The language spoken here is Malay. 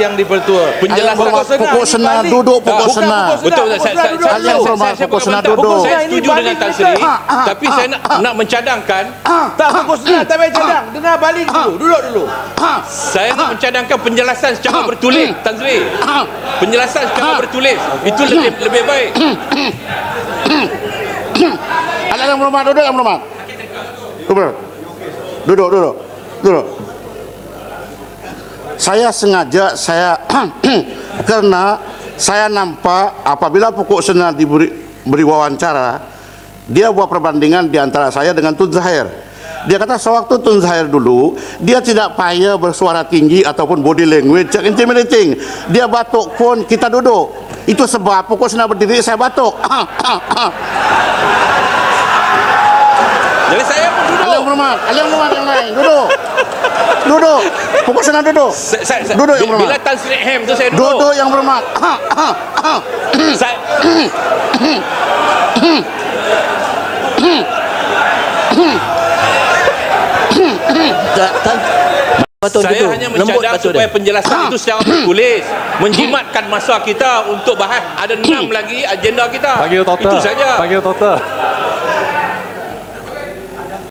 yang dipertua. Penjelasan pokok senar duduk, pokok senar. Betul, saya pokok senar duduk. Saya setuju dengan Tan Sri, tapi saya nak mencadangkan. Tak pokok senar, tak payah cadang. Dengar balik dulu, duduk dulu. Saya nak mencadangkan penjelasan secara bertulis, Tan Sri. Penjelasan secara bertulis itu lebih baik. Ada yang berhormat, duduk yang berhormat. Duduk. Saya sengaja karena saya nampak apabila pokok senar beri wawancara, dia buat perbandingan di antara saya dengan Tun Zahir. Dia kata sewaktu Tun Zahir dulu, dia tidak payah bersuara tinggi ataupun body language intimidating. Dia batuk pun kita duduk. Itu sebab pokok senar berdiri saya batuk. Jadi saya pun duduk. Ada yang berhormat yang lain. Duduk. Pokok senar duduk. Duduk yang berhormat. Bila Tan Sri Ham tu saya duduk. Duduk yang berhormat. Saya hanya mencadang supaya penjelasan itu secara bertulis, menjimatkan masa kita untuk bahas. Ada 6 lagi agenda kita. Panggil Tota. Itu saja. Panggil Tota.